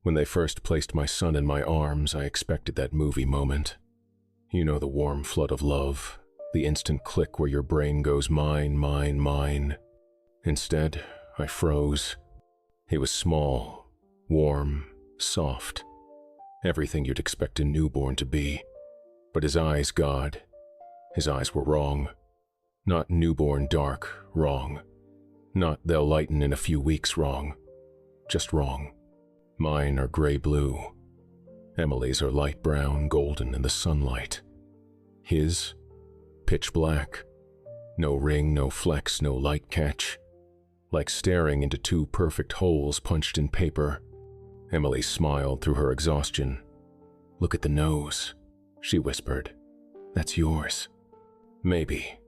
When they first placed my son in my arms, I expected that movie moment. You know, the warm flood of love, the instant click where your brain goes mine, mine, mine. Instead, I froze. He was small, warm, soft. Everything you'd expect a newborn to be. But his eyes, God, his eyes were wrong. Not newborn dark, wrong. Not they'll lighten in a few weeks, wrong. Just wrong. Mine are gray-blue. Emily's are light brown, golden in the sunlight. His, pitch black. No ring, no flecks, no light catch. Like staring into two perfect holes punched in paper. Emily smiled through her exhaustion. "Look at the nose," she whispered. "That's yours." Maybe.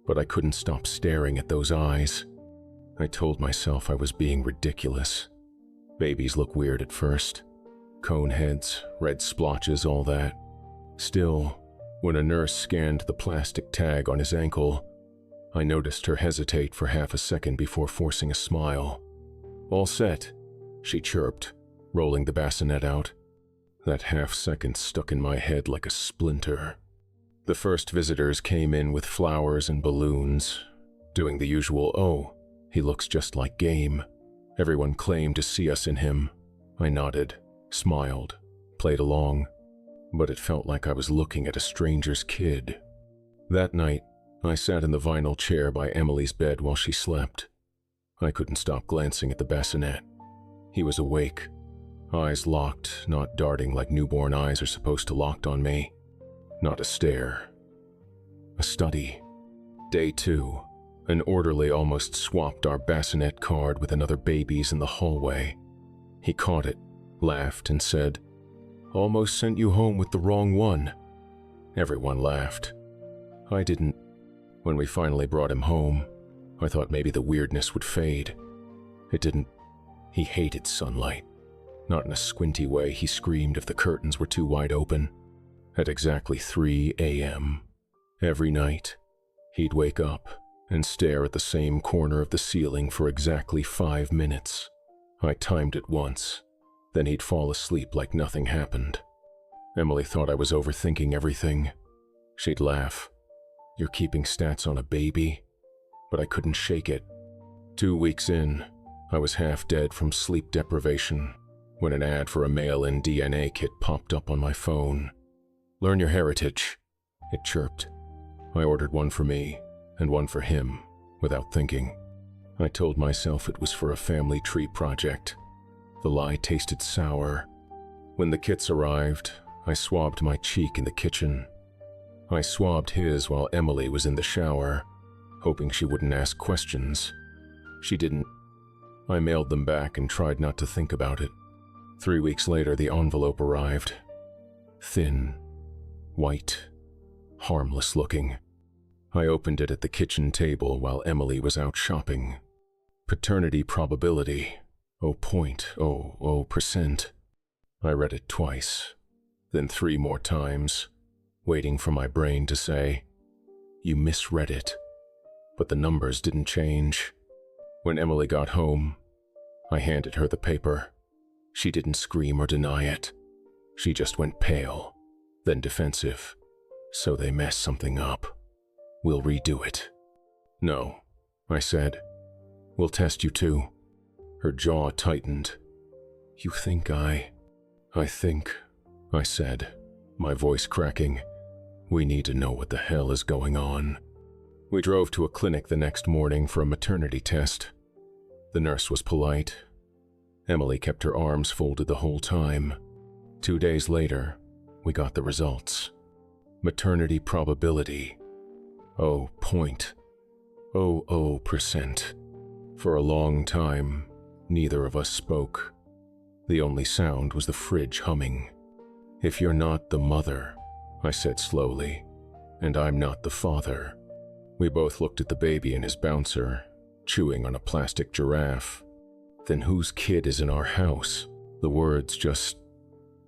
But I couldn't stop staring at those eyes. I told myself I was being ridiculous. Babies look weird at first. Cone heads, red splotches, all that. Still, when a nurse scanned the plastic tag on his ankle, I noticed her hesitate for half a second before forcing a smile. "All set," she chirped, rolling the bassinet out. That half second stuck in my head like a splinter. The first visitors came in with flowers and balloons, doing the usual, "Oh, he looks just like game." Everyone claimed to see us in him. I nodded, smiled, played along, but it felt like I was looking at a stranger's kid. That night, I sat in the vinyl chair by Emily's bed while she slept. I couldn't stop glancing at the bassinet. He was awake, eyes locked, not darting like newborn eyes are supposed to locked on me. Not a stare. A study. Day 2. An orderly almost swapped our bassinet card with another baby's in the hallway. He caught it, laughed, and said, "Almost sent you home with the wrong one." Everyone laughed. I didn't. When we finally brought him home, I thought maybe the weirdness would fade. It didn't. He hated sunlight. Not in a squinty way, he screamed if the curtains were too wide open. At exactly 3 a.m. every night, he'd wake up and stare at the same corner of the ceiling for exactly 5 minutes. I timed it once, then he'd fall asleep like nothing happened. Emily thought I was overthinking everything. She'd laugh. "You're keeping stats on a baby?" But I couldn't shake it. 2 weeks in, I was half dead from sleep deprivation when an ad for a mail-in DNA kit popped up on my phone. "Learn your heritage," it chirped. I ordered one for me and one for him, without thinking. I told myself it was for a family tree project. The lie tasted sour. When the kits arrived, I swabbed my cheek in the kitchen. I swabbed his while Emily was in the shower, hoping she wouldn't ask questions. She didn't. I mailed them back and tried not to think about it. 3 weeks later, the envelope arrived. Thin, white, harmless looking. I opened it at the kitchen table while Emily was out shopping. Paternity probability, 0.00%. I read it twice, then 3 more times, waiting for my brain to say, "You misread it." But the numbers didn't change. When Emily got home, I handed her the paper. She didn't scream or deny it. She just went pale, then defensive. "So they messed something up. We'll redo it." "No," I said. "We'll test you too." Her jaw tightened. "You think I think," I said, my voice cracking. "We need to know what the hell is going on." We drove to a clinic the next morning for a maternity test. The nurse was polite. Emily kept her arms folded the whole time. 2 days later, we got the results. Maternity probability, 0.00%. For a long time, neither of us spoke. The only sound was the fridge humming. "If you're not the mother," I said slowly, "and I'm not the father." We both looked at the baby and his bouncer, chewing on a plastic giraffe. "Then whose kid is in our house?" The words just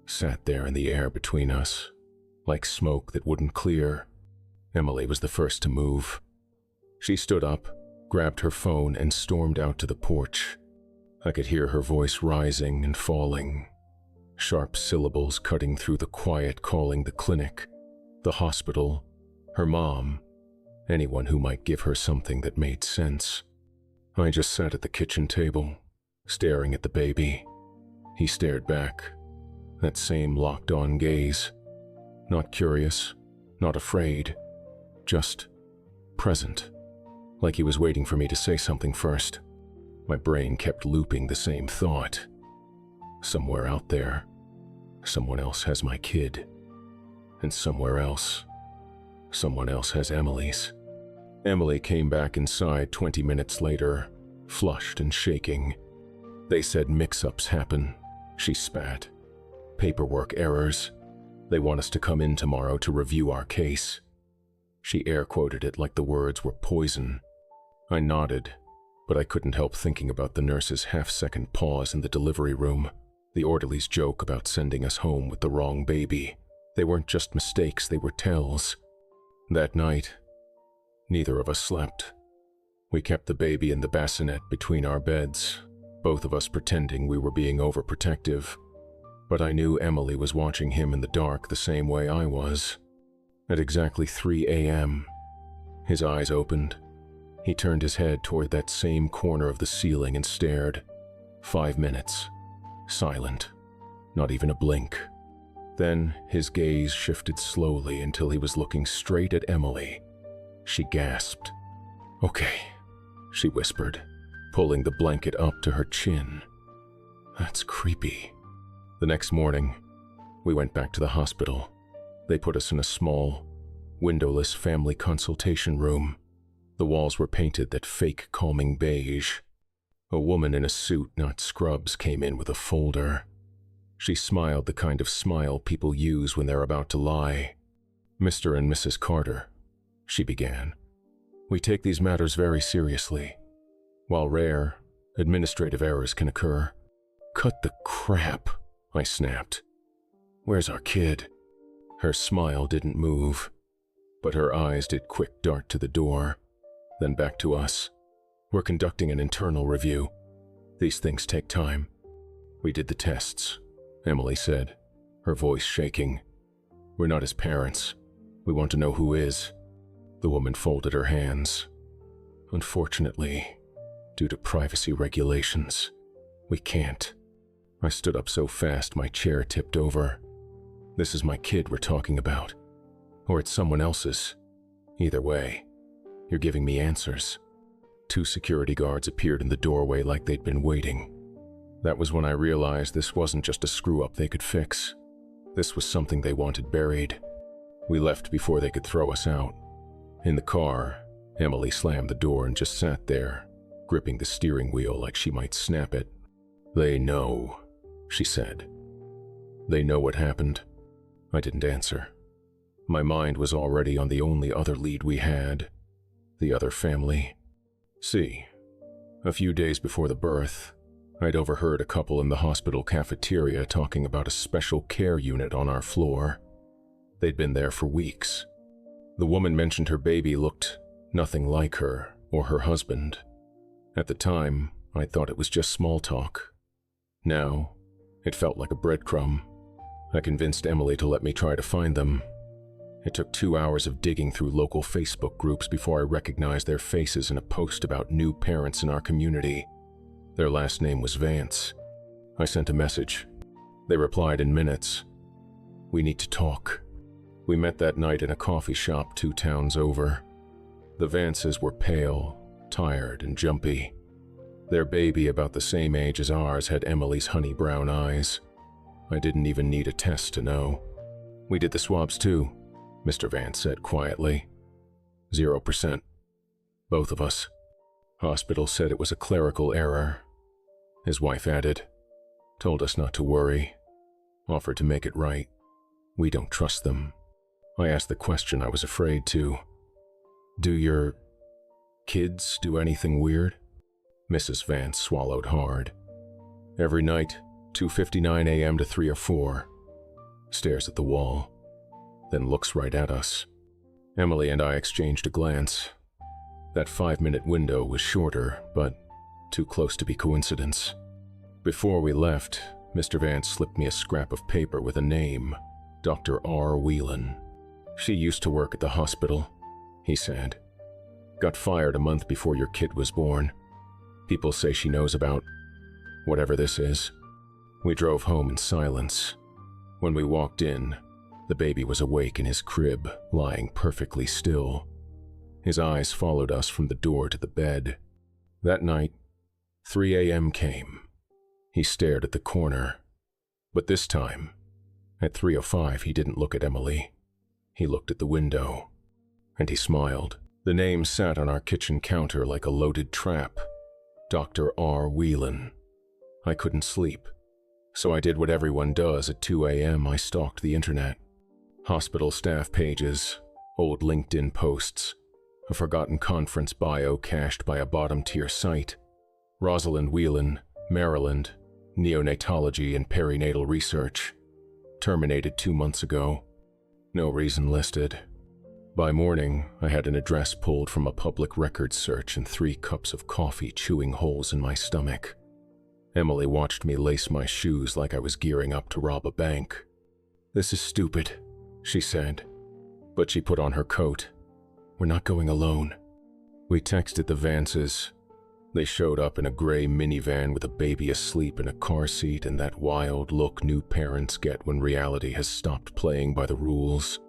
sat there in the air between us, like smoke that wouldn't clear. Emily was the first to move. She stood up, grabbed her phone, and stormed out to the porch. I could hear her voice rising and falling, sharp syllables cutting through the quiet, calling the clinic, the hospital, her mom, anyone who might give her something that made sense. I just sat at the kitchen table, staring at the baby. He stared back, that same locked-on gaze. Not curious, not afraid, just present, like he was waiting for me to say something first. My brain kept looping the same thought. Somewhere out there, someone else has my kid. And somewhere else, someone else has Emily's. Emily came back inside 20 minutes later, flushed and shaking. They said mix-ups happen, she spat. Paperwork errors. They want us to come in tomorrow to review our case. She air-quoted it like the words were poison. I nodded, but I couldn't help thinking about the nurse's half-second pause in the delivery room, the orderly's joke about sending us home with the wrong baby. They weren't just mistakes, they were tells. That night, neither of us slept. We kept the baby in the bassinet between our beds, both of us pretending we were being overprotective. But I knew Emily was watching him in the dark the same way I was. At exactly 3 a.m., his eyes opened. He turned his head toward that same corner of the ceiling and stared. 5 minutes. Silent. Not even a blink. Then his gaze shifted slowly until he was looking straight at Emily. She gasped. "Okay," she whispered, pulling the blanket up to her chin. That's creepy. The next morning, we went back to the hospital. They put us in a small, windowless family consultation room. The walls were painted that fake calming beige. A woman in a suit, not scrubs, came in with a folder. She smiled the kind of smile people use when they're about to lie. "Mr. and Mrs. Carter," she began. "We take these matters very seriously. While rare, administrative errors can occur." "Cut the crap," I snapped. "Where's our kid?" Her smile didn't move, but her eyes did quick dart to the door, then back to us. "We're conducting an internal review. These things take time." "We did the tests," Emily said, her voice shaking. "We're not his parents. We want to know who is." The woman folded her hands. "Unfortunately, due to privacy regulations, we can't." I stood up so fast my chair tipped over. "This is my kid we're talking about. Or it's someone else's. Either way, you're giving me answers." 2 security guards appeared in the doorway like they'd been waiting. That was when I realized this wasn't just a screw-up they could fix. This was something they wanted buried. We left before they could throw us out. In the car, Emily slammed the door and just sat there, gripping the steering wheel like she might snap it. "They know," she said. "They know what happened." I didn't answer. My mind was already on the only other lead we had, the other family. See, a few days before the birth, I'd overheard a couple in the hospital cafeteria talking about a special care unit on our floor. They'd been there for weeks. The woman mentioned her baby looked nothing like her or her husband. At the time, I thought it was just small talk. Now, it felt like a breadcrumb. I convinced Emily to let me try to find them. It took 2 hours of digging through local Facebook groups before I recognized their faces in a post about new parents in our community. Their last name was Vance. I sent a message. They replied in minutes. "We need to talk." We met that night in a coffee shop 2 towns over. The Vances were pale, tired, and jumpy. Their baby, about the same age as ours, had Emily's honey brown eyes. I didn't even need a test to know. "We did the swabs too," Mr. Vance said quietly. 0%. Both of us. Hospital said it was a clerical error. His wife added, "Told us not to worry. Offered to make it right. We don't trust them." I asked the question I was afraid to. "Do your kids do anything weird?" Mrs. Vance swallowed hard. "Every night, 2:59 a.m. to 3 or 4. Stares at the wall, then looks right at us." Emily and I exchanged a glance. That 5-minute window was shorter, but too close to be coincidence. Before we left, Mr. Vance slipped me a scrap of paper with a name, Dr. R. Whelan. "She used to work at the hospital," he said. "Got fired a month before your kid was born. People say she knows about whatever this is." We drove home in silence. When we walked in, the baby was awake in his crib, lying perfectly still. His eyes followed us from the door to the bed. That night, 3 a.m. came. He stared at the corner. But this time, at 3:05, he didn't look at Emily. He looked at the window. And he smiled. The name sat on our kitchen counter like a loaded trap. Dr. R. Whelan. I couldn't sleep. So I did what everyone does at 2 a.m. I stalked the internet. Hospital staff pages, old LinkedIn posts, a forgotten conference bio cached by a bottom-tier site. Rosalind Whelan, Maryland, neonatology and perinatal research. Terminated 2 months ago. No reason listed. By morning, I had an address pulled from a public records search and 3 cups of coffee chewing holes in my stomach. Emily watched me lace my shoes like I was gearing up to rob a bank. "This is stupid," she said, but she put on her coat. "We're not going alone." We texted the Vances. They showed up in a gray minivan with a baby asleep in a car seat and that wild look new parents get when reality has stopped playing by the rules.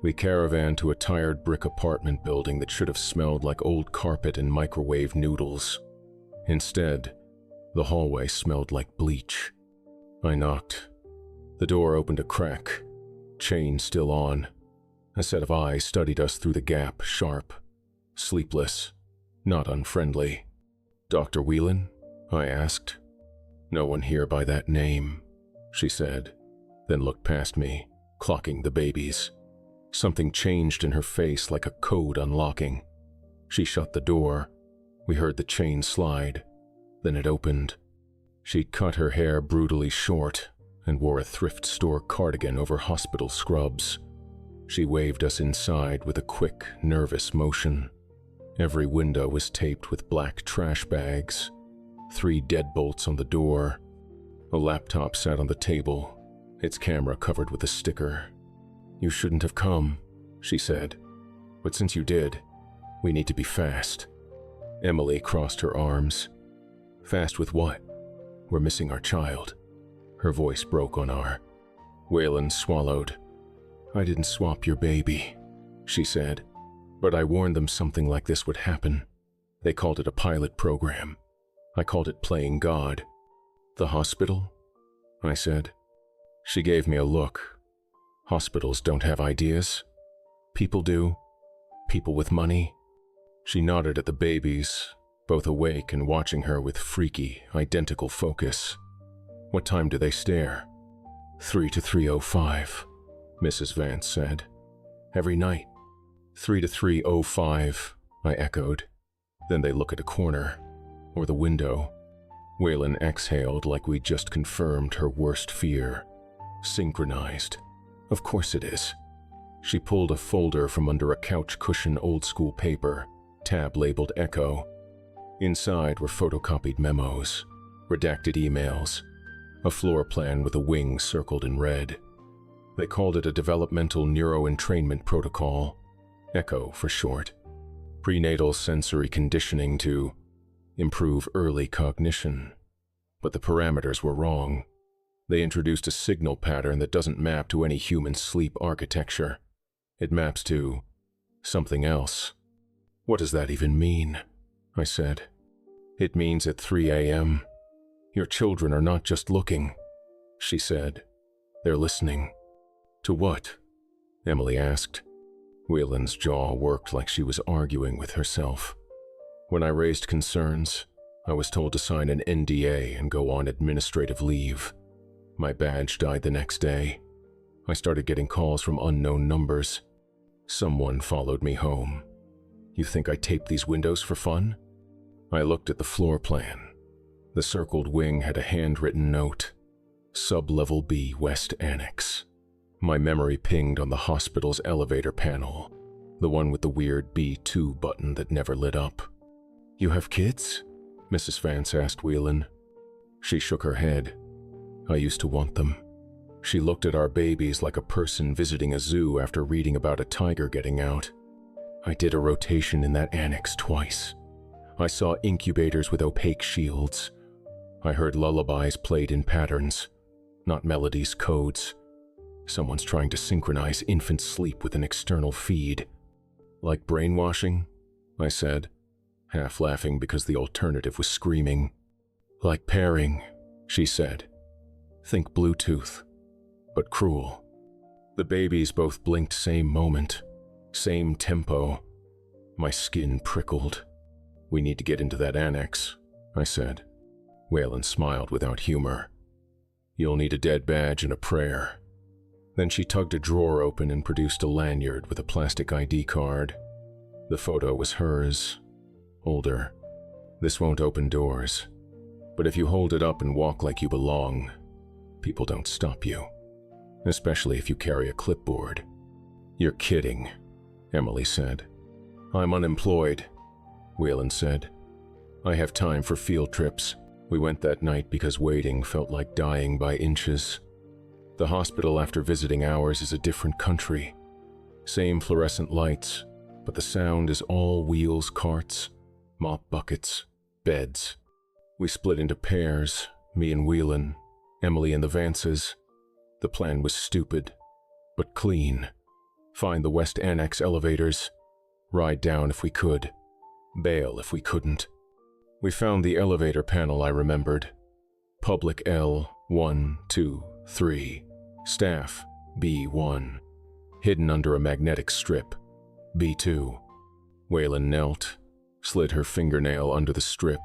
We caravanned to a tired brick apartment building that should have smelled like old carpet and microwave noodles. Instead, the hallway smelled like bleach. I knocked. The door opened a crack, chain still on. A set of eyes studied us through the gap, sharp, sleepless, not unfriendly. "Dr. Whelan?" I asked. "No one here by that name," she said, then looked past me, clocking the babies. Something changed in her face like a code unlocking. She shut the door. We heard the chain slide. Then it opened. She'd cut her hair brutally short and wore a thrift store cardigan over hospital scrubs. She waved us inside with a quick, nervous motion. Every window was taped with black trash bags. 3 deadbolts on the door. A laptop sat on the table, its camera covered with a sticker. "You shouldn't have come," she said. "But since you did, we need to be fast." Emily crossed her arms. "Fast with what? We're missing our child." Her voice broke on our. Whelan swallowed. "I didn't swap your baby," she said. "But I warned them something like this would happen. They called it a pilot program. I called it playing God." "The hospital?" I said. She gave me a look. "Hospitals don't have ideas. People do. People with money." She nodded at the babies, both awake and watching her with freaky, identical focus. "What time do they stare?" 3 to 3:05, Mrs. Vance said. "Every night." 3 to 3:05, I echoed. "Then they look at a corner, or the window." Whelan exhaled like we'd just confirmed her worst fear. "Synchronized. Of course it is." She pulled a folder from under a couch cushion old-school paper, tab labeled Echo. Inside were photocopied memos, redacted emails, a floor plan with a wing circled in red. They called it a developmental neuroentrainment protocol, ECHO for short. Prenatal sensory conditioning to improve early cognition. But the parameters were wrong. They introduced a signal pattern that doesn't map to any human sleep architecture. It maps to something else. "What does that even mean?" I said. "It means at 3 a.m. Your children are not just looking," she said. "They're listening." "To what?" Emily asked. Whelan's jaw worked like she was arguing with herself. When I raised concerns, I was told to sign an NDA and go on administrative leave. My badge died the next day. I started getting calls from unknown numbers. Someone followed me home. "You think I taped these windows for fun?" I looked at the floor plan. The circled wing had a handwritten note. Sub-Level B West Annex. My memory pinged on the hospital's elevator panel, the one with the weird B2 button that never lit up. "You have kids?" Mrs. Vance asked Whelan. She shook her head. I used to want them. She looked at our babies like a person visiting a zoo after reading about a tiger getting out. I did a rotation in that annex twice. I saw incubators with opaque shields. I heard lullabies played in patterns, not melodies, codes. Someone's trying to synchronize infant sleep with an external feed. Like brainwashing? I said, half laughing because the alternative was screaming. Like pairing, she said. Think Bluetooth, but cruel. The babies both blinked same moment, same tempo. My skin prickled. We need to get into that annex, I said. Waylon smiled without humor. You'll need a dead badge and a prayer. Then she tugged a drawer open and produced a lanyard with a plastic ID card. The photo was hers, older. This won't open doors, but if you hold it up and walk like you belong, people don't stop you, especially if you carry a clipboard. You're kidding, Emily said. I'm unemployed, Waylon said. I have time for field trips. We went that night because waiting felt like dying by inches. The hospital after visiting hours is a different country. Same fluorescent lights, but the sound is all wheels, carts, mop buckets, beds. We split into pairs, me and Whelan, Emily and the Vances. The plan was stupid, but clean. Find the West Annex elevators, ride down if we could, bail if we couldn't. We found the elevator panel I remembered. Public L, 1, 2, 3. Staff, B1. Hidden under a magnetic strip, B2. Waylon knelt, slid her fingernail under the strip,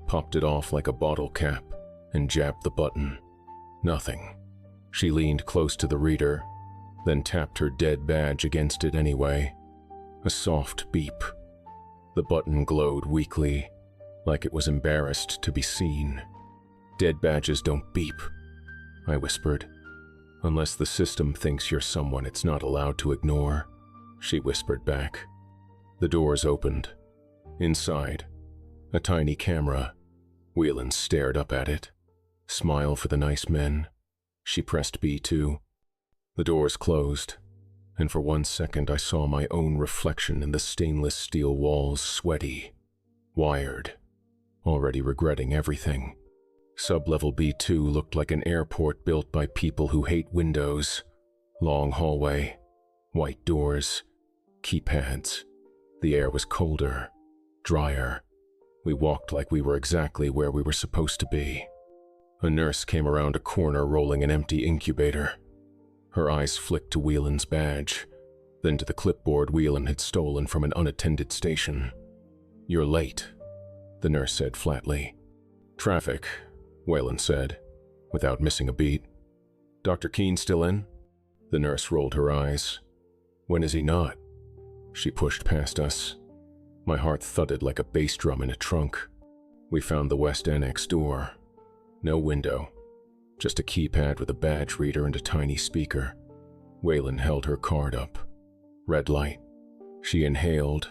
popped it off like a bottle cap, and jabbed the button. Nothing. She leaned close to the reader, then tapped her dead badge against it anyway. A soft beep. The button glowed weakly, like it was embarrassed to be seen. Dead badges don't beep, I whispered. Unless the system thinks you're someone it's not allowed to ignore, she whispered back. The doors opened. Inside, a tiny camera. Whelan stared up at it. Smile for the nice men. She pressed B2. The doors closed, and for 1 second I saw my own reflection in the stainless steel walls, sweaty, wired, already regretting everything. Sublevel B2 looked like an airport built by people who hate windows. Long hallway, white doors, keypads. The air was colder, drier. We walked like we were exactly where we were supposed to be. A nurse came around a corner rolling an empty incubator. Her eyes flicked to Whelan's badge, then to the clipboard Whelan had stolen from an unattended station. You're late, the nurse said flatly. Traffic, Waylon said, without missing a beat. Dr. Keene still in? The nurse rolled her eyes. When is he not? She pushed past us. My heart thudded like a bass drum in a trunk. We found the West Annex door. No window, just a keypad with a badge reader and a tiny speaker. Waylon held her card up. Red light. She inhaled,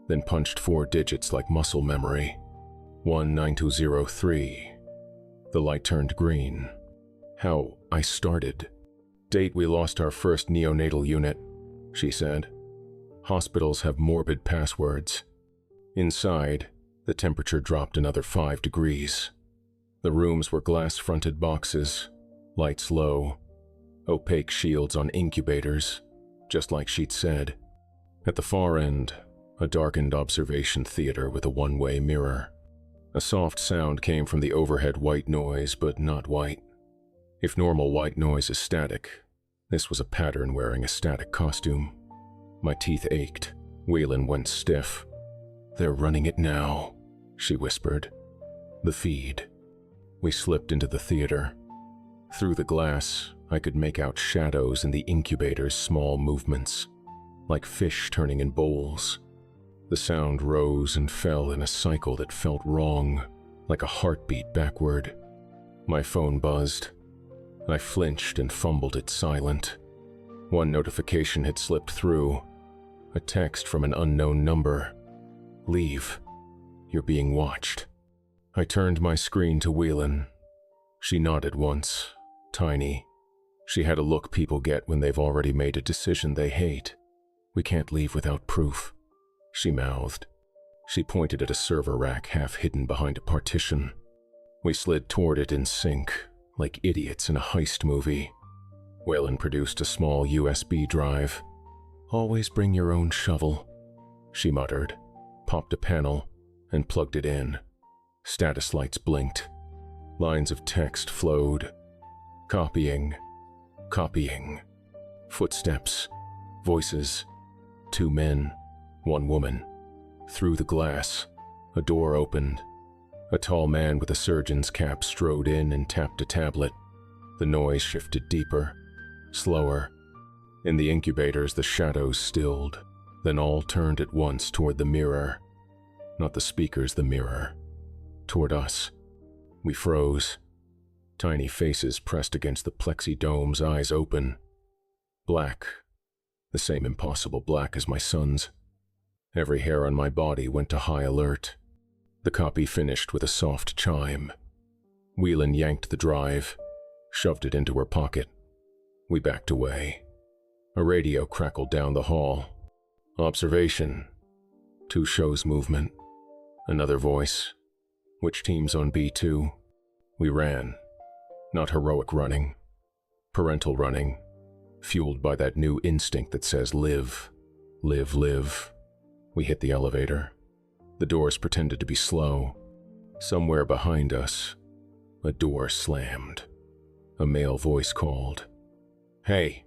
then punched 4 digits like muscle memory. 19203. The light turned green. How I started. Date we lost our first neonatal unit, she said. Hospitals have morbid passwords. Inside, the temperature dropped another 5 degrees. The rooms were glass-fronted boxes, lights low, opaque shields on incubators, just like she'd said. At the far end, a darkened observation theater with a one-way mirror. A soft sound came from the overhead white noise, but not white. If normal white noise is static, this was a pattern wearing a static costume. My teeth ached. Waylon went stiff. They're running it now, she whispered. The feed. We slipped into the theater. Through the glass, I could make out shadows in the incubator's small movements, like fish turning in bowls. The sound rose and fell in a cycle that felt wrong, like a heartbeat backward. My phone buzzed. I flinched and fumbled it silent. One notification had slipped through. A text from an unknown number. Leave. You're being watched. I turned my screen to Whelan. She nodded once, Tiny. She had a look people get when they've already made a decision they hate. "We can't leave without proof," she mouthed. She pointed at a server rack half hidden behind a partition. We slid toward it in sync, like idiots in a heist movie. Waylon produced a small USB drive. "Always bring your own shovel," she muttered, popped a panel, and plugged it in. Status lights blinked. Lines of text flowed. Copying. Copying. Footsteps. Voices. 2 men. 1 woman. Through the glass, a door opened. A tall man with a surgeon's cap strode in and tapped a tablet. The noise shifted deeper, slower. In the incubators, the shadows stilled, then all turned at once toward the mirror. Not the speakers, the mirror. Toward us. We froze. Tiny faces pressed against the plexi domes, eyes open. Black. The same impossible black as my son's. Every hair on my body went to high alert. The copy finished with a soft chime. Whelan yanked the drive, shoved it into her pocket. We backed away. A radio crackled down the hall. "Observation. 2 shows movement." Another voice. "Which team's on B2? We ran. Not heroic running. Parental running. Fueled by that new instinct that says live. Live, live. We hit the elevator. The doors pretended to be slow. Somewhere behind us, a door slammed. A male voice called. "Hey!"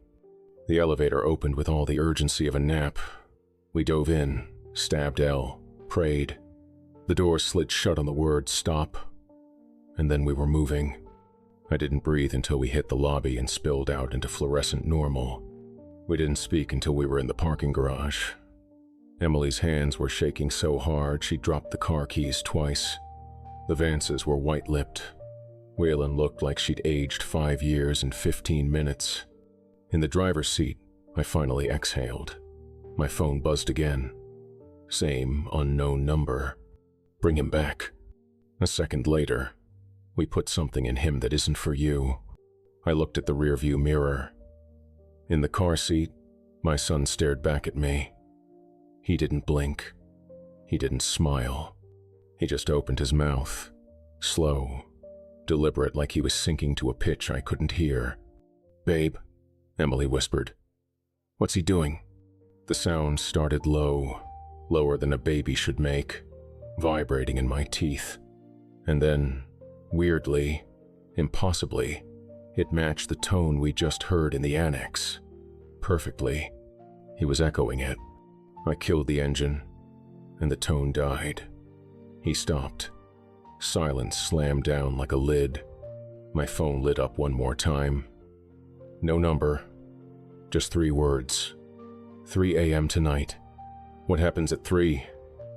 The elevator opened with all the urgency of a nap. We dove in, stabbed L, prayed. The door slid shut on the word stop. And then we were moving. I didn't breathe until we hit the lobby and spilled out into fluorescent normal. We didn't speak until we were in the parking garage. Emily's hands were shaking so hard she dropped the car keys twice. The Vances were white-lipped. Waylon looked like she'd aged 5 years and 15 minutes. In the driver's seat, I finally exhaled. My phone buzzed again. Same unknown number. Bring him back. A second later, we put something in him that isn't for you. I looked at the rearview mirror. In the car seat, my son stared back at me. He didn't blink. He didn't smile. He just opened his mouth, slow, deliberate, like he was sinking to a pitch I couldn't hear. "Babe," Emily whispered. "What's he doing?" The sound started low, lower than a baby should make, vibrating in my teeth. And then, weirdly, impossibly, it matched the tone we just heard in the annex. Perfectly. He was echoing it. I killed the engine, and the tone died. He stopped. Silence slammed down like a lid. My phone lit up one more time. No number. Just 3 words. 3 a.m. tonight. "What happens at 3?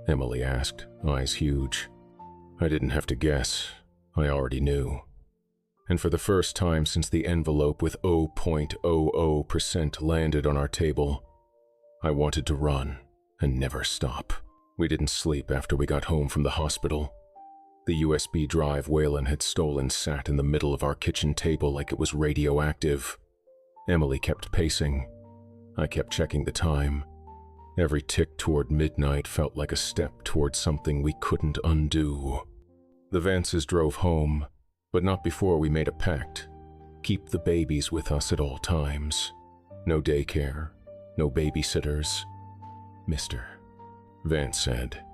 Emily asked, eyes huge. I didn't have to guess. I already knew. And for the first time since the envelope with 0.00% landed on our table, I wanted to run and never stop. We didn't sleep after we got home from the hospital. The USB drive Waylon had stolen sat in the middle of our kitchen table like it was radioactive. Emily kept pacing. I kept checking the time. Every tick toward midnight felt like a step toward something we couldn't undo. The Vances drove home, but not before we made a pact. Keep the babies with us at all times. No daycare, no babysitters. "Mister," Vance said,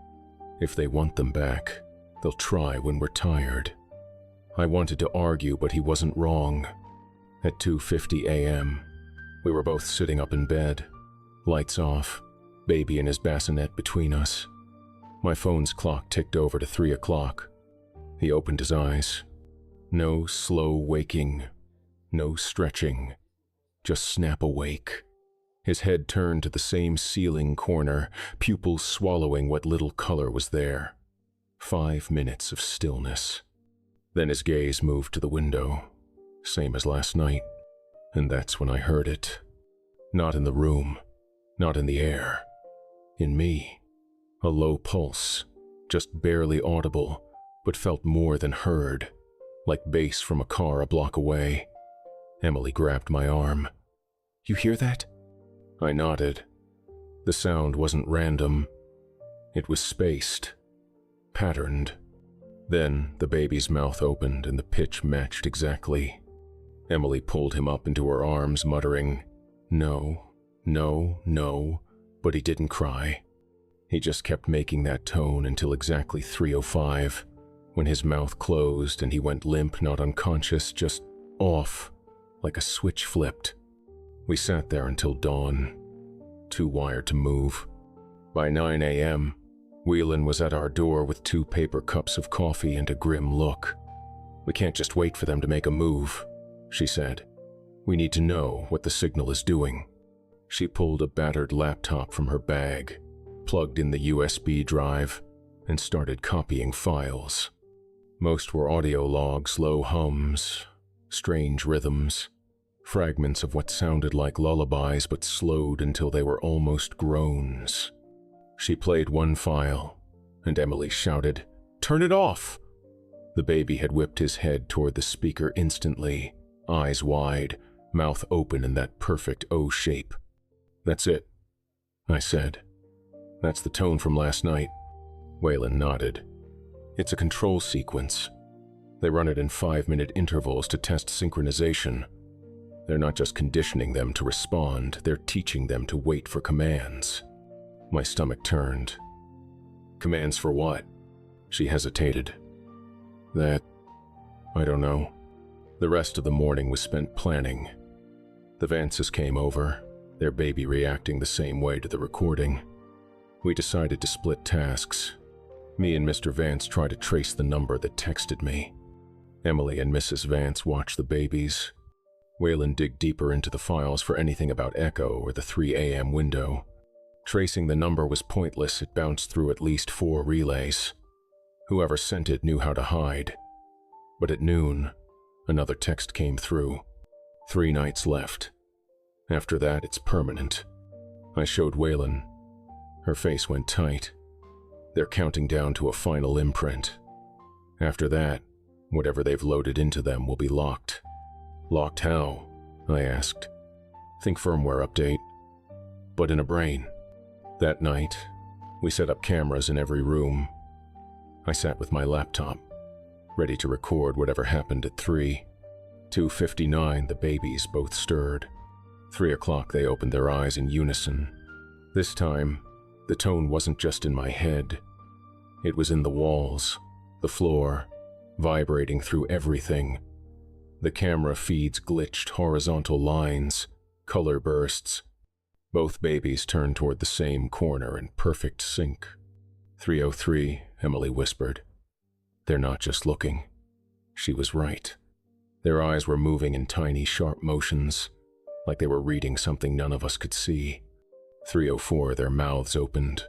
"if they want them back, they'll try when we're tired." I wanted to argue, but he wasn't wrong. At 2:50 a.m., we were both sitting up in bed, lights off, baby in his bassinet between us. My phone's clock ticked over to 3 o'clock. He opened his eyes. No slow waking, no stretching, just snap awake. His head turned to the same ceiling corner, pupils swallowing what little color was there. 5 minutes of stillness. Then his gaze moved to the window, same as last night, and that's when I heard it. Not in the room, not in the air. In me. A low pulse, just barely audible, but felt more than heard, like bass from a car a block away. Emily grabbed my arm. "You hear that?" I nodded. The sound wasn't random. It was spaced, patterned. Then the baby's mouth opened and the pitch matched exactly. Emily pulled him up into her arms, muttering, "No, no, no," but he didn't cry. He just kept making that tone until exactly 3:05, when his mouth closed and he went limp, not unconscious, just off, like a switch flipped. We sat there until dawn, too wired to move. By 9 a.m., Whelan was at our door with 2 paper cups of coffee and a grim look. "We can't just wait for them to make a move," she said. "We need to know what the signal is doing." She pulled a battered laptop from her bag, plugged in the USB drive, and started copying files. Most were audio logs, low hums, strange rhythms, fragments of what sounded like lullabies but slowed until they were almost groans. She played one file, and Emily shouted, "Turn it off!" The baby had whipped his head toward the speaker instantly, eyes wide, mouth open in that perfect O shape. "That's it," I said. "That's the tone from last night." Whelan nodded. "It's a control sequence. They run it in 5-minute intervals to test synchronization. They're not just conditioning them to respond, they're teaching them to wait for commands." My stomach turned. "Commands for what?" She hesitated. I don't know." The rest of the morning was spent planning. The Vances came over, their baby reacting the same way to the recording. We decided to split tasks. Me and Mr. Vance tried to trace the number that texted me. Emily and Mrs. Vance watched the babies. Whelan dig deeper into the files for anything about Echo or the 3 a.m. window. Tracing the number was pointless. It bounced through at least 4 relays. Whoever sent it knew how to hide. But at noon, another text came through. 3 nights left. After that, it's permanent. I showed Whelan. Her face went tight. They're counting down to a final imprint. After that, whatever they've loaded into them will be locked. "Locked how?" I asked. "Think firmware update." "But in a brain." That night, we set up cameras in every room. I sat with my laptop, ready to record whatever happened at 3. 2:59, the babies both stirred. 3 o'clock, they opened their eyes in unison. This time, the tone wasn't just in my head. It was in the walls, the floor, vibrating through everything. The camera feeds glitched horizontal lines, color bursts. Both babies turned toward the same corner in perfect sync. 3:03, Emily whispered. "They're not just looking." She was right. Their eyes were moving in tiny, sharp motions, like they were reading something none of us could see. 3:04, their mouths opened.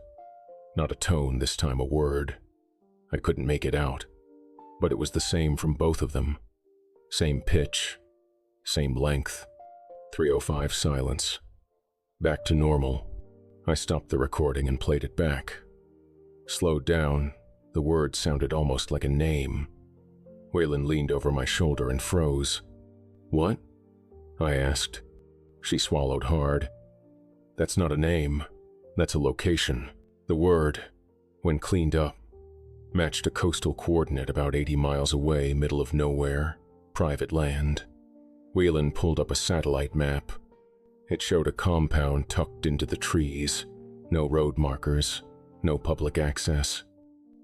Not a tone, this time a word. I couldn't make it out, but it was the same from both of them. Same pitch, same length. 3:05, silence. Back to normal. I stopped the recording and played it back. Slowed down, the word sounded almost like a name. Whelan leaned over my shoulder and froze. "What?" I asked. She swallowed hard. "That's not a name. That's a location. The word, when cleaned up, matched a coastal coordinate about 80 miles away, middle of nowhere, private land." Whelan pulled up a satellite map. It showed a compound tucked into the trees. No road markers, no public access.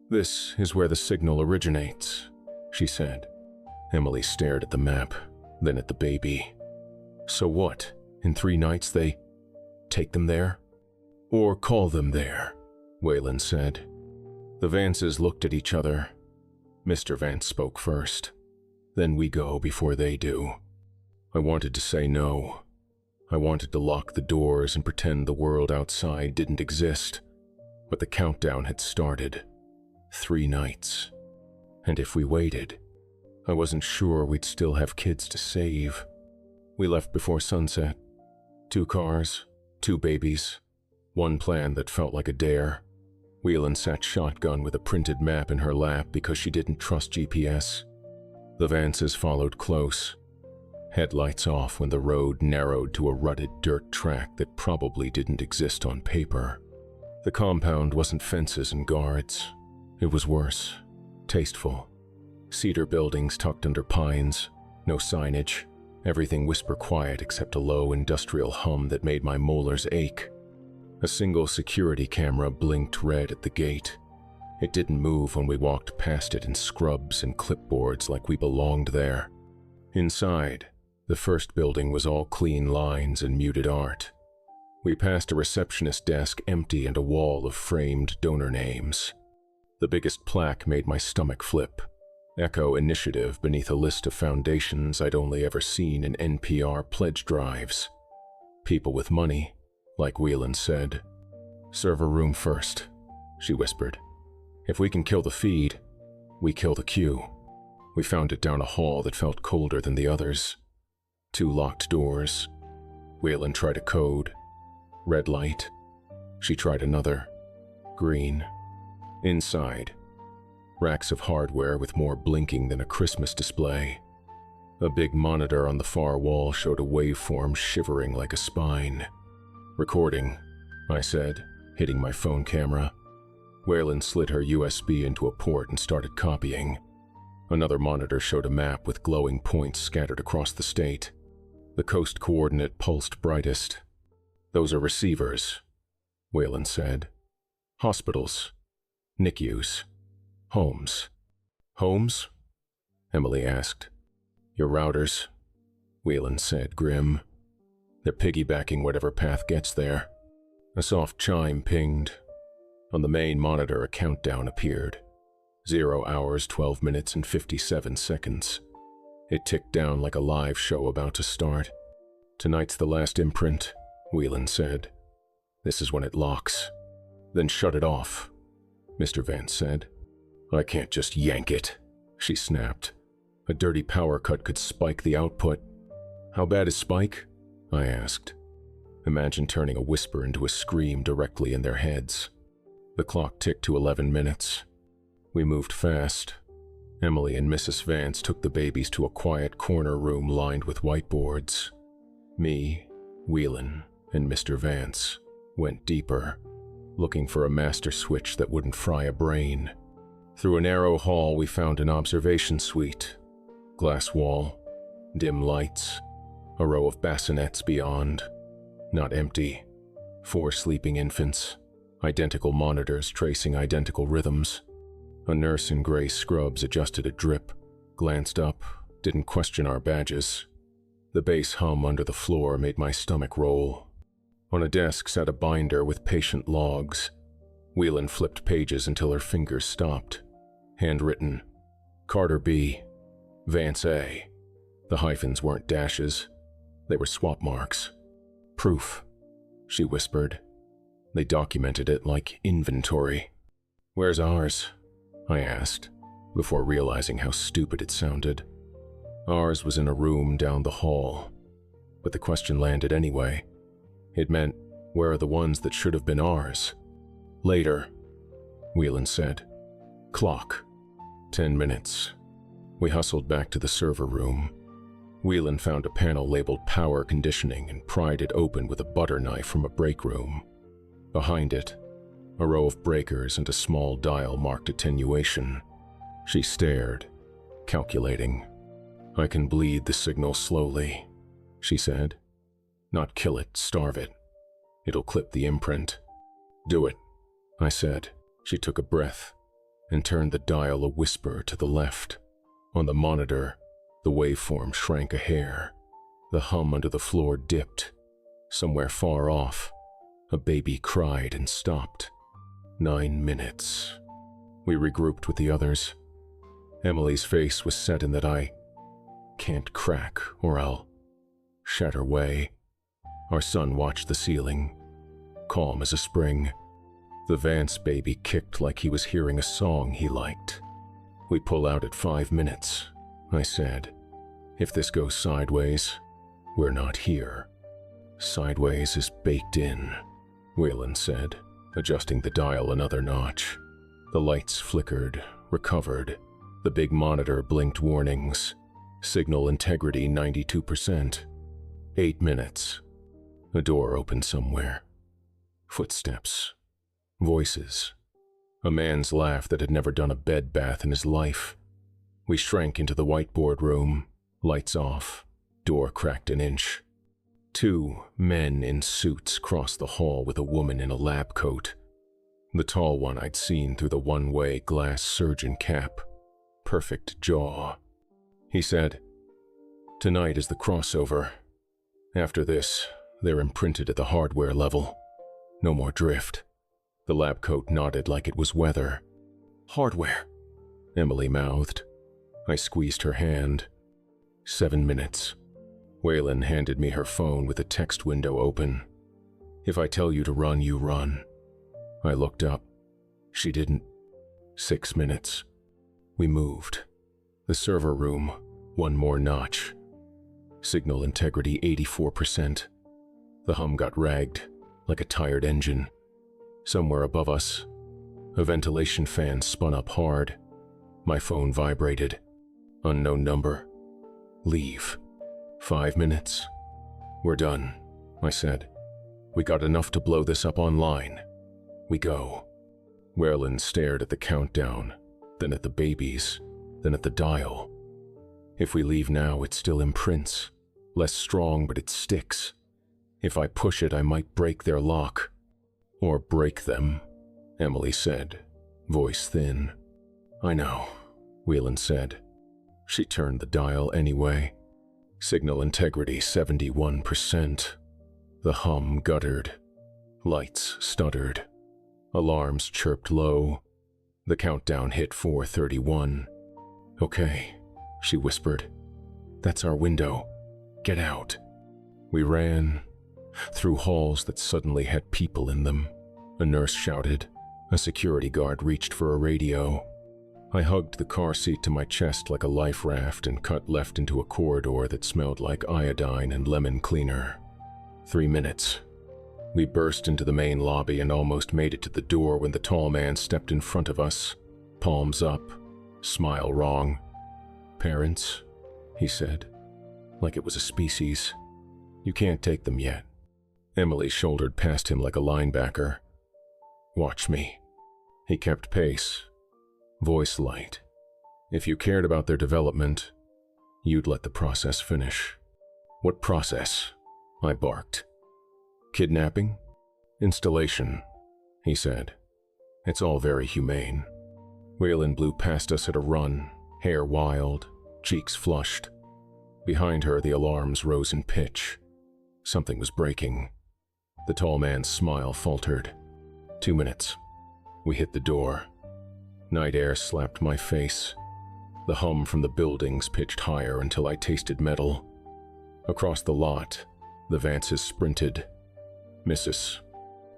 "This is where the signal originates," she said. Emily stared at the map, then at the baby. "So what? In 3 nights they take them there?" "Or call them there," Whelan said. The Vances looked at each other. Mr. Vance spoke first. "Then we go before they do." I wanted to say no. I wanted to lock the doors and pretend the world outside didn't exist. But the countdown had started. 3 nights. And if we waited, I wasn't sure we'd still have kids to save. We left before sunset. 2 cars, 2 babies, 1 plan that felt like a dare. Whelan sat shotgun with a printed map in her lap because she didn't trust GPS. The Vances followed close. headlights off when the road narrowed to a rutted dirt track that probably didn't exist on paper. The compound wasn't fences and guards. It was worse, tasteful. Cedar buildings tucked under pines, no signage, everything whisper quiet except a low industrial hum that made my molars ache. A single security camera blinked red at the gate. It didn't move when we walked past it in scrubs and clipboards like we belonged there. Inside, the first building was all clean lines and muted art. We passed a receptionist desk empty and a wall of framed donor names. The biggest plaque made my stomach flip. Echo Initiative beneath a list of foundations I'd only ever seen in NPR pledge drives. People with money, like Whelan said. "Server room first," she whispered. "If we can kill the feed, we kill the queue." We found it down a hall that felt colder than the others. 2 locked doors. Whelan tried a code. Red light. She tried another. Green. Inside, racks of hardware with more blinking than a Christmas display. A big monitor on the far wall showed a waveform shivering like a spine. "Recording," I said, hitting my phone camera. Whelan slid her USB into a port and started copying. Another monitor showed a map with glowing points scattered across the state. The coast coordinate pulsed brightest. "Those are receivers," Whelan said. "Hospitals. NICUs. Homes." "Homes?" Emily asked. "Your routers," Whelan said, grim. "They're piggybacking whatever path gets there." A soft chime pinged. On the main monitor, a countdown appeared. 0 hours, 12 minutes, and 57 seconds. It ticked down like a live show about to start. "Tonight's the last imprint," Whelan said. "This is when it locks." "Then shut it off," Mr. Vance said. "I can't just yank it," she snapped. "A dirty power cut could spike the output." "How bad is spike?" I asked. Imagine turning a whisper into a scream directly in their heads. The clock ticked to 11 minutes. We moved fast. Emily and Mrs. Vance took the babies to a quiet corner room lined with whiteboards. Me, Whelan, and Mr. Vance went deeper, looking for a master switch that wouldn't fry a brain. Through a narrow hall, we found an observation suite. Glass wall, dim lights, a row of bassinets beyond. Not empty. 4 sleeping infants, identical monitors tracing identical rhythms. A nurse in gray scrubs adjusted a drip, glanced up, didn't question our badges. The bass hum under the floor made my stomach roll. On a desk sat a binder with patient logs. Whelan flipped pages until her fingers stopped. Handwritten. Carter B. Vance A. The hyphens weren't dashes. They were swap marks. "Proof," she whispered. They documented it like inventory. "Where's ours?" I asked, before realizing how stupid it sounded. Ours was in a room down the hall. But the question landed anyway. It meant, where are the ones that should have been ours? "Later," Whelan said. "Clock. 10 minutes. We hustled back to the server room. Whelan found a panel labeled Power Conditioning and pried it open with a butter knife from a break room. Behind it, a row of breakers and a small dial marked attenuation. She stared, calculating. "I can bleed the signal slowly," she said. "Not kill it, starve it. It'll clip the imprint." "Do it," I said. She took a breath and turned the dial a whisper to the left. On the monitor, the waveform shrank a hair. The hum under the floor dipped. Somewhere far off, a baby cried and stopped. 9 minutes. We regrouped with the others. Emily's face was set in that I can't crack or I'll shatter way. Our son watched the ceiling, calm as a spring. The Vance baby kicked like he was hearing a song he liked. "We pull out at 5 minutes," I said. "If this goes sideways, we're not here." "Sideways is baked in," Whelan said, adjusting the dial another notch. The lights flickered, recovered. The big monitor blinked warnings. Signal integrity 92%. 8 minutes. A door opened somewhere. Footsteps. Voices. A man's laugh that had never done a bed bath in his life. We shrank into the whiteboard room, lights off, door cracked an inch. 2 men in suits crossed the hall with a woman in a lab coat. The tall one I'd seen through the one-way glass surgeon cap. Perfect jaw. He said, "Tonight is the crossover. After this, they're imprinted at the hardware level. No more drift." The lab coat nodded like it was weather. "Hardware," Emily mouthed. I squeezed her hand. 7 minutes. Waylon handed me her phone with the text window open. "If I tell you to run, you run." I looked up. She didn't. 6 minutes. We moved. The server room, one more notch. Signal integrity 84%. The hum got ragged, like a tired engine. Somewhere above us, a ventilation fan spun up hard. My phone vibrated. Unknown number. Leave. 5 minutes. "We're done," I said. "We got enough to blow this up online. We go." Waylon stared at the countdown, then at the babies, then at the dial. "If we leave now, it still imprints. Less strong, but it sticks. If I push it, I might break their lock." "Or break them," Emily said, voice thin. "I know," Waylon said. She turned the dial anyway. Signal integrity 71%. The hum guttered. Lights stuttered. Alarms chirped low. The countdown hit 4:31. "Okay," she whispered. "That's our window. Get out." We ran, through halls that suddenly had people in them. A nurse shouted. A security guard reached for a radio. I hugged the car seat to my chest like a life raft and cut left into a corridor that smelled like iodine and lemon cleaner. 3 minutes. We burst into the main lobby and almost made it to the door when the tall man stepped in front of us, palms up, smile wrong. "Parents," he said, like it was a species. "You can't take them yet." Emily shouldered past him like a linebacker. "Watch me." He kept pace, voice light. "If you cared about their development, you'd let the process finish." "What process?" I barked. "Kidnapping? Installation," he said. "It's all very humane." Waylon blew past us at a run, hair wild, cheeks flushed. Behind her, the alarms rose in pitch. Something was breaking. The tall man's smile faltered. 2 minutes. We hit the door. Night air slapped my face. The hum from the buildings pitched higher until I tasted metal. Across the lot, the Vances sprinted. Mrs.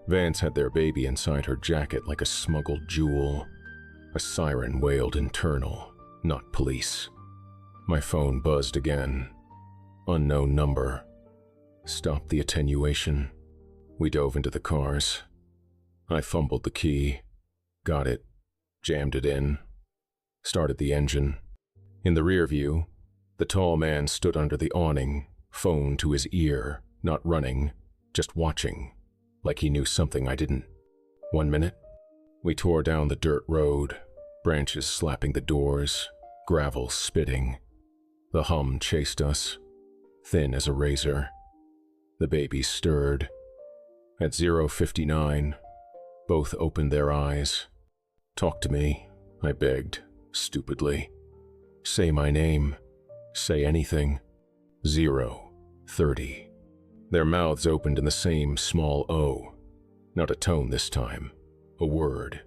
Vance had their baby inside her jacket like a smuggled jewel. A siren wailed internal, not police. My phone buzzed again. Unknown number. Stop the attenuation. We dove into the cars. I fumbled the key. Got it. Jammed it in. Started the engine. In the rear view, the tall man stood under the awning, phone to his ear, not running, just watching, like he knew something I didn't. 1 minute. We tore down the dirt road, branches slapping the doors, gravel spitting. The hum chased us, thin as a razor. The babies stirred. At 0:59, both opened their eyes. "Talk to me," I begged, stupidly. "Say my name. Say anything." 0:30. Their mouths opened in the same small O. Not a tone this time. A word.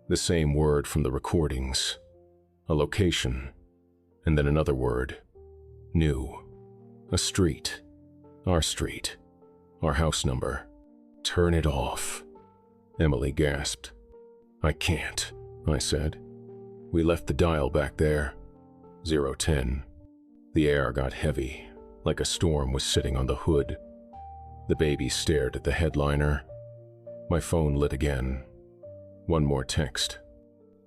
The same word from the recordings. A location. And then another word. New. A street. Our street. Our house number. "Turn it off." Emily gasped. "I can't," I said. We left the dial back there. 0:10. The air got heavy, like a storm was sitting on the hood. The baby stared at the headliner. My phone lit again. One more text.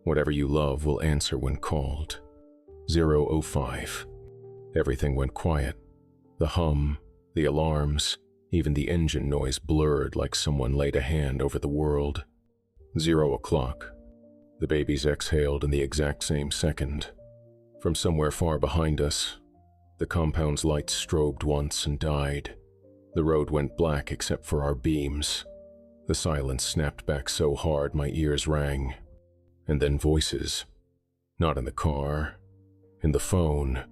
"Whatever you love will answer when called." 0:05. Everything went quiet. The hum, the alarms, even the engine noise blurred like someone laid a hand over the world. 0 o'clock. The babies exhaled in the exact same second. From somewhere far behind us, the compound's lights strobed once and died. The road went black except for our beams. The silence snapped back so hard my ears rang. And then voices. Not in the car, in the phone,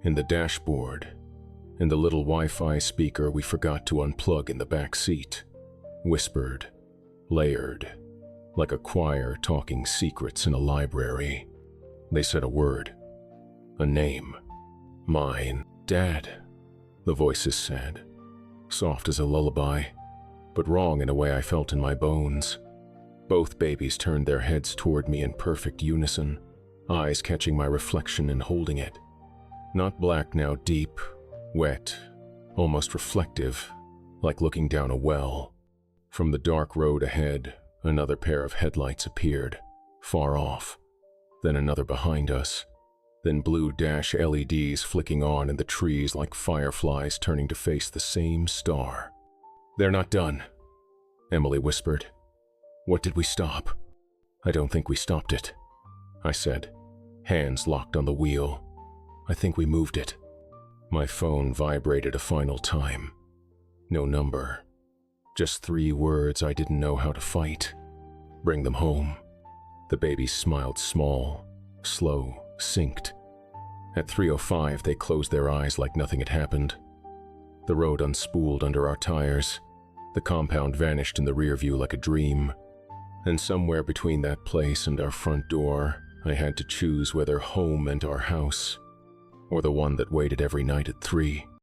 in the dashboard, in the little Wi-Fi speaker we forgot to unplug in the back seat. Whispered, layered, like a choir talking secrets in a library. They said a word, a name. Mine. Dad, the voices said. Soft as a lullaby, but wrong in a way I felt in my bones. Both babies turned their heads toward me in perfect unison, eyes catching my reflection and holding it. Not black now, deep, wet, almost reflective, like looking down a well. From the dark road ahead, another pair of headlights appeared, far off, then another behind us, then blue dash LEDs flicking on in the trees like fireflies turning to face the same star. They're not done, Emily whispered. What did we stop? I don't think we stopped it, I said, hands locked on the wheel. I think we moved it. My phone vibrated a final time. No number. Just 3 words I didn't know how to fight. Bring them home. The babies smiled small, slow, synced. At 3:05, they closed their eyes like nothing had happened. The road unspooled under our tires. The compound vanished in the rear view like a dream. And somewhere between that place and our front door, I had to choose whether home meant our house, or the one that waited every night at 3.